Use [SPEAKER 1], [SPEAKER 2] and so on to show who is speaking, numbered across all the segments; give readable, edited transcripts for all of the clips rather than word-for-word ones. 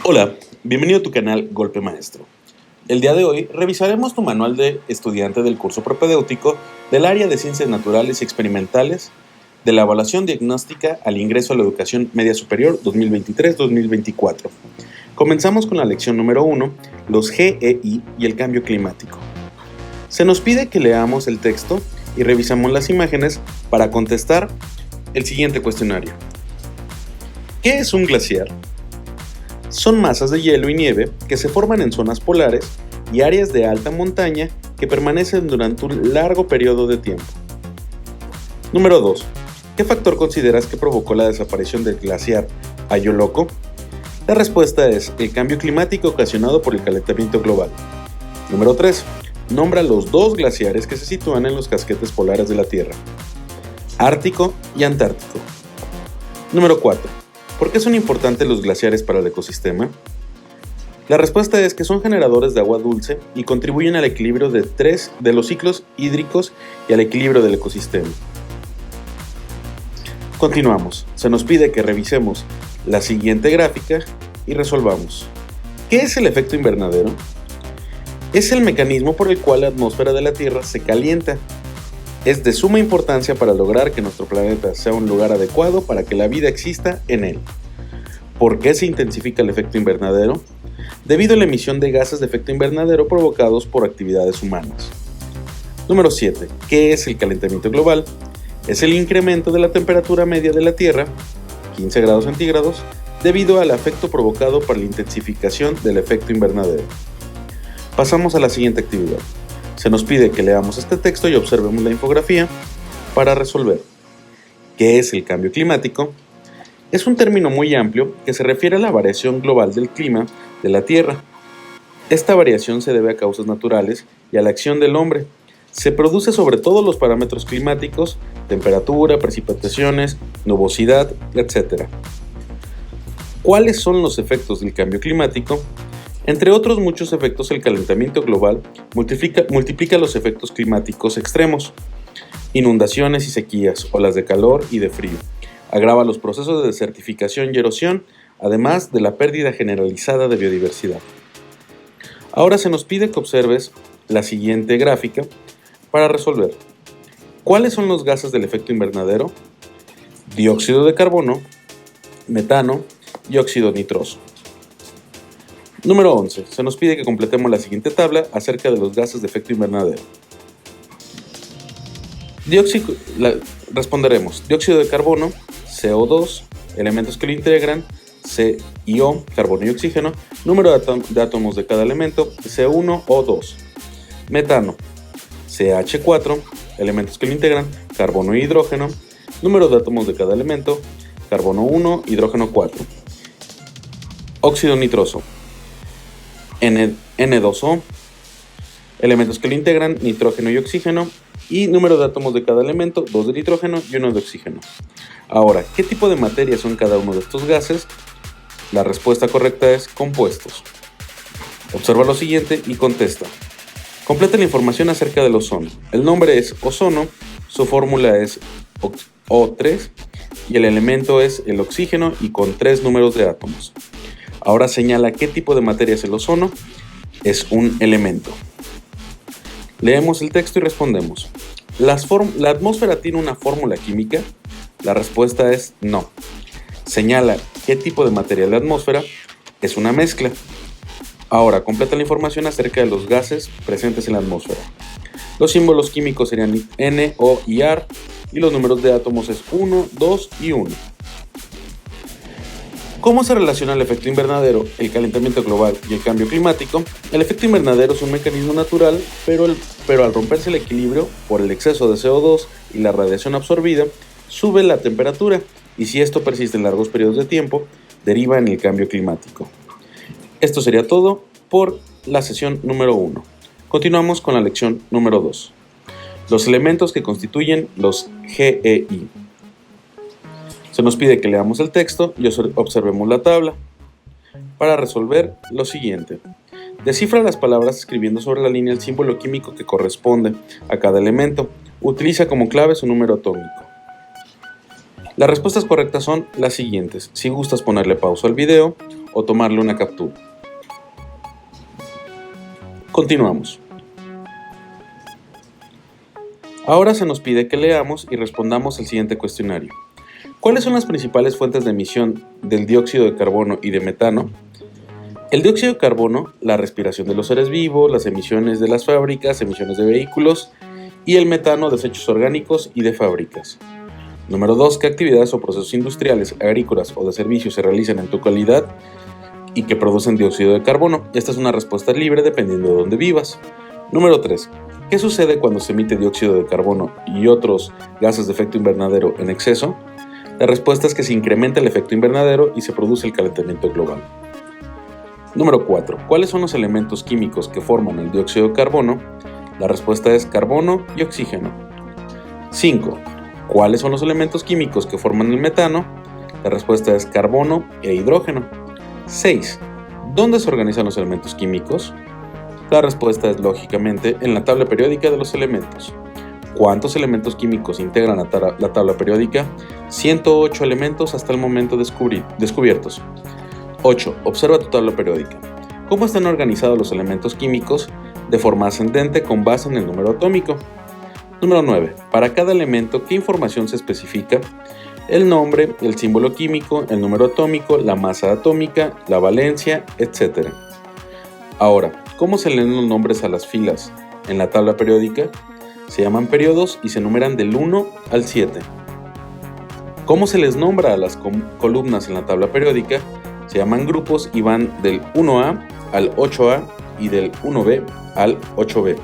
[SPEAKER 1] Hola, bienvenido a tu canal Golpe Maestro. El día de hoy revisaremos tu manual de estudiante del curso propedéutico del área de Ciencias Naturales y Experimentales de la Evaluación Diagnóstica al Ingreso a la Educación Media Superior 2023-2024. Comenzamos con la lección número 1, los GEI y el cambio climático. Se nos pide que leamos el texto y revisamos las imágenes para contestar el siguiente cuestionario. ¿Qué es un glaciar? Son masas de hielo y nieve que se forman en zonas polares y áreas de alta montaña que permanecen durante un largo periodo de tiempo. Número 2. ¿Qué factor consideras que provocó la desaparición del glaciar Ayoloko? La respuesta es el cambio climático ocasionado por el calentamiento global. Número 3. Nombra los dos glaciares que se sitúan en los casquetes polares de la Tierra: Ártico y Antártico. Número 4. ¿Por qué son importantes los glaciares para el ecosistema? La respuesta es que son generadores de agua dulce y contribuyen al equilibrio de los ciclos hídricos y al equilibrio del ecosistema. Continuamos. Se nos pide que revisemos la siguiente gráfica y resolvamos. ¿Qué es el efecto invernadero? Es el mecanismo por el cual la atmósfera de la Tierra se calienta. Es de suma importancia para lograr que nuestro planeta sea un lugar adecuado para que la vida exista en él. ¿Por qué se intensifica el efecto invernadero? Debido a la emisión de gases de efecto invernadero provocados por actividades humanas. Número 7. ¿Qué es el calentamiento global? Es el incremento de la temperatura media de la Tierra, 15 grados centígrados, debido al efecto provocado por la intensificación del efecto invernadero. Pasamos a la siguiente actividad. Se nos pide que leamos este texto y observemos la infografía para resolver. ¿Qué es el cambio climático? Es un término muy amplio que se refiere a la variación global del clima de la Tierra. Esta variación se debe a causas naturales y a la acción del hombre. Se produce sobre todos los parámetros climáticos: temperatura, precipitaciones, nubosidad, etc. ¿Cuáles son los efectos del cambio climático? Entre otros muchos efectos, el calentamiento global multiplica los efectos climáticos extremos: inundaciones y sequías, olas de calor y de frío. Agrava los procesos de desertificación y erosión, además de la pérdida generalizada de biodiversidad. Ahora se nos pide que observes la siguiente gráfica para resolver. ¿Cuáles son los gases del efecto invernadero? Dióxido de carbono, metano y óxido nitroso. Número 11. Se nos pide que completemos la siguiente tabla acerca de los gases de efecto invernadero. Responderemos: dióxido de carbono, CO2, elementos que lo integran, C y O, carbono y oxígeno, número de átomos de cada elemento, C1 o 2. Metano, CH4, elementos que lo integran, carbono y hidrógeno, número de átomos de cada elemento, carbono 1, hidrógeno 4. Óxido nitroso, N2O, elementos que lo integran, nitrógeno y oxígeno, y número de átomos de cada elemento, 2 de nitrógeno y 1 de oxígeno. Ahora, ¿qué tipo de materia son cada uno de estos gases? La respuesta correcta es compuestos. Observa lo siguiente y contesta. Completa la información acerca del ozono. El nombre es ozono, su fórmula es O3 y el elemento es el oxígeno y con 3 números de átomos. Ahora señala qué tipo de materia es el ozono. Es un elemento. Leemos el texto y respondemos. ¿La atmósfera tiene una fórmula química? La respuesta es no. Señala qué tipo de materia es la atmósfera. Es una mezcla. Ahora completa la información acerca de los gases presentes en la atmósfera. Los símbolos químicos serían N, O y AR, y los números de átomos es 1, 2 y 1. ¿Cómo se relaciona el efecto invernadero, el calentamiento global y el cambio climático? El efecto invernadero es un mecanismo natural, pero al romperse el equilibrio por el exceso de CO2 y la radiación absorbida, sube la temperatura, y si esto persiste en largos periodos de tiempo, deriva en el cambio climático. Esto sería todo por la sesión número 1. Continuamos con la lección número 2. Los elementos que constituyen los GEI. Se nos pide que leamos el texto y observemos la tabla para resolver lo siguiente. Descifra las palabras escribiendo sobre la línea el símbolo químico que corresponde a cada elemento. Utiliza como clave su número atómico. Las respuestas correctas son las siguientes. Si gustas ponerle pausa al video o tomarle una captura. Continuamos. Ahora se nos pide que leamos y respondamos el siguiente cuestionario. ¿Cuáles son las principales fuentes de emisión del dióxido de carbono y de metano? El dióxido de carbono, la respiración de los seres vivos, las emisiones de las fábricas, emisiones de vehículos, y el metano, desechos orgánicos y de fábricas. Número 2. ¿Qué actividades o procesos industriales, agrícolas o de servicios se realizan en tu localidad y que producen dióxido de carbono? Esta es una respuesta libre dependiendo de dónde vivas. Número 3. ¿Qué sucede cuando se emite dióxido de carbono y otros gases de efecto invernadero en exceso? La respuesta es que se incrementa el efecto invernadero y se produce el calentamiento global. Número 4. ¿Cuáles son los elementos químicos que forman el dióxido de carbono? La respuesta es carbono y oxígeno. 5. ¿Cuáles son los elementos químicos que forman el metano? La respuesta es carbono e hidrógeno. 6. ¿Dónde se organizan los elementos químicos? La respuesta es, lógicamente, en la tabla periódica de los elementos. ¿Cuántos elementos químicos integran la tabla periódica? 108 elementos hasta el momento descubiertos. 8. Observa tu tabla periódica. ¿Cómo están organizados los elementos químicos? De forma ascendente con base en el número atómico. Número 9. Para cada elemento, ¿qué información se especifica? El nombre, el símbolo químico, el número atómico, la masa atómica, la valencia, etc. Ahora, ¿cómo se leen los nombres a las filas en la tabla periódica? Se llaman periodos y se numeran del 1 al 7. ¿Cómo se les nombra a las columnas en la tabla periódica? Se llaman grupos y van del 1A al 8A y del 1B al 8B,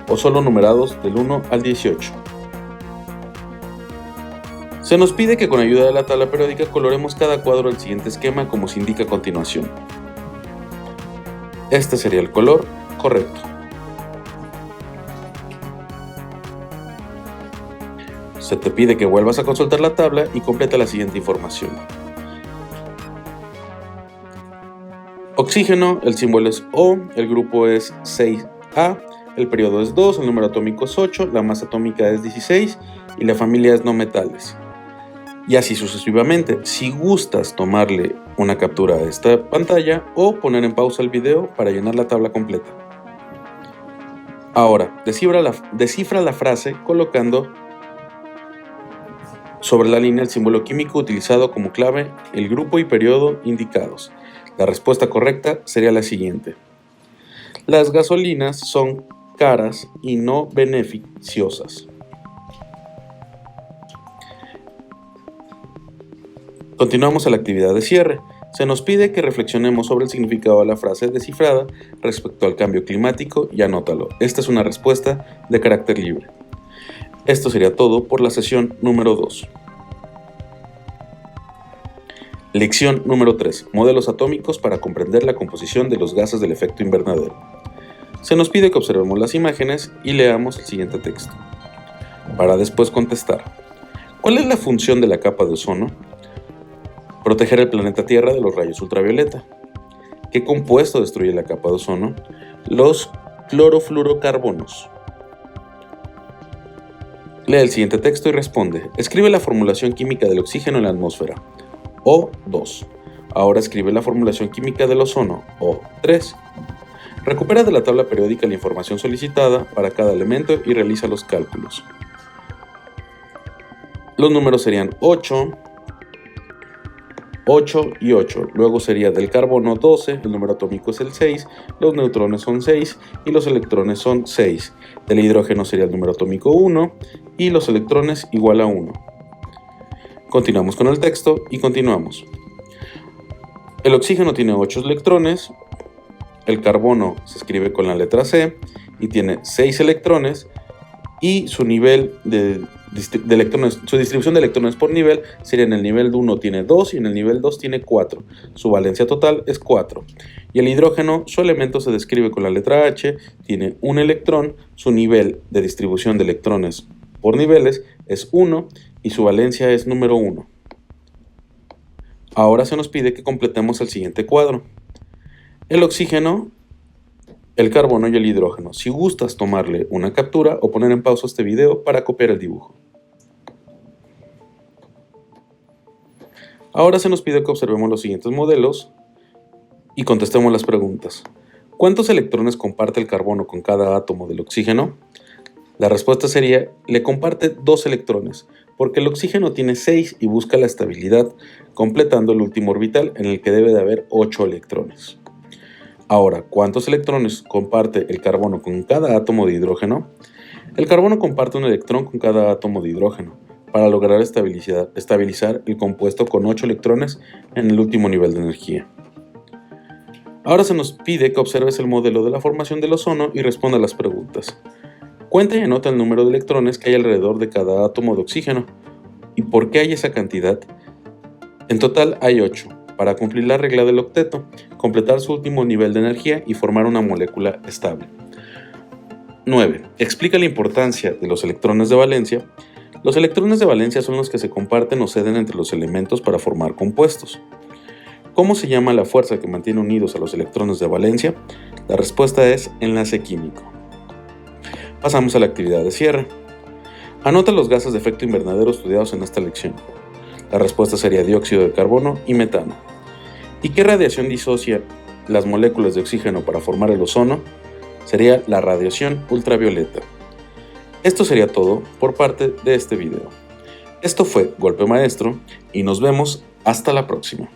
[SPEAKER 1] o solo numerados del 1 al 18. Se nos pide que con ayuda de la tabla periódica coloremos cada cuadro del siguiente esquema como se indica a continuación. Este sería el color correcto. Se te pide que vuelvas a consultar la tabla y completa la siguiente información. Oxígeno, el símbolo es O, el grupo es 6A, el periodo es 2, el número atómico es 8, la masa atómica es 16 y la familia es no metales. Y así sucesivamente. Si gustas tomarle una captura a esta pantalla o poner en pausa el video para llenar la tabla completa. Ahora, descifra la frase colocando sobre la línea el símbolo químico utilizado como clave, el grupo y periodo indicados. La respuesta correcta sería la siguiente. Las gasolinas son caras y no beneficiosas. Continuamos a la actividad de cierre. Se nos pide que reflexionemos sobre el significado de la frase descifrada respecto al cambio climático y anótalo. Esta es una respuesta de carácter libre. Esto sería todo por la sesión número 2. Lección número 3. Modelos atómicos para comprender la composición de los gases del efecto invernadero. Se nos pide que observemos las imágenes y leamos el siguiente texto, para después contestar. ¿Cuál es la función de la capa de ozono? Proteger el planeta Tierra de los rayos ultravioleta. ¿Qué compuesto destruye la capa de ozono? Los clorofluorocarbonos. Lee el siguiente texto y responde. Escribe la formulación química del oxígeno en la atmósfera. O2. Ahora escribe la formulación química del ozono. O3. Recupera de la tabla periódica la información solicitada para cada elemento y realiza los cálculos. Los números serían 8 y 8. Luego sería del carbono 12, el número atómico es el 6, los neutrones son 6 y los electrones son 6. Del hidrógeno sería el número atómico 1 y los electrones igual a 1. Continuamos con el texto y continuamos. El oxígeno tiene 8 electrones, el carbono se escribe con la letra C y tiene 6 electrones y su nivel de electrones, su distribución de electrones por nivel sería en el nivel 1 tiene 2 y en el nivel 2 tiene 4. Su valencia total es 4. Y el hidrógeno, su elemento se describe con la letra H, tiene un electrón, su nivel de distribución de electrones por niveles es 1 y su valencia es número 1. Ahora se nos pide que completemos el siguiente cuadro. El oxígeno, el carbono y el hidrógeno. Si gustas tomarle una captura o poner en pausa este video para copiar el dibujo. Ahora se nos pide que observemos los siguientes modelos y contestemos las preguntas. ¿Cuántos electrones comparte el carbono con cada átomo del oxígeno? La respuesta sería, le comparte 2 electrones, porque el oxígeno tiene 6 y busca la estabilidad, completando el último orbital en el que debe de haber 8 electrones. Ahora, ¿cuántos electrones comparte el carbono con cada átomo de hidrógeno? El carbono comparte un electrón con cada átomo de hidrógeno, para lograr estabilizar el compuesto con 8 electrones en el último nivel de energía. Ahora se nos pide que observes el modelo de la formación del ozono y responda a las preguntas. Cuenta y anota el número de electrones que hay alrededor de cada átomo de oxígeno. ¿Y por qué hay esa cantidad? En total hay 8, para cumplir la regla del octeto, completar su último nivel de energía y formar una molécula estable. 9. Explica la importancia de los electrones de valencia. Los electrones de valencia son los que se comparten o ceden entre los elementos para formar compuestos. ¿Cómo se llama la fuerza que mantiene unidos a los electrones de valencia? La respuesta es enlace químico. Pasamos a la actividad de cierre. Anota los gases de efecto invernadero estudiados en esta lección. La respuesta sería dióxido de carbono y metano. ¿Y qué radiación disocia las moléculas de oxígeno para formar el ozono? Sería la radiación ultravioleta. Esto sería todo por parte de este video. Esto fue Golpe Maestro y nos vemos hasta la próxima.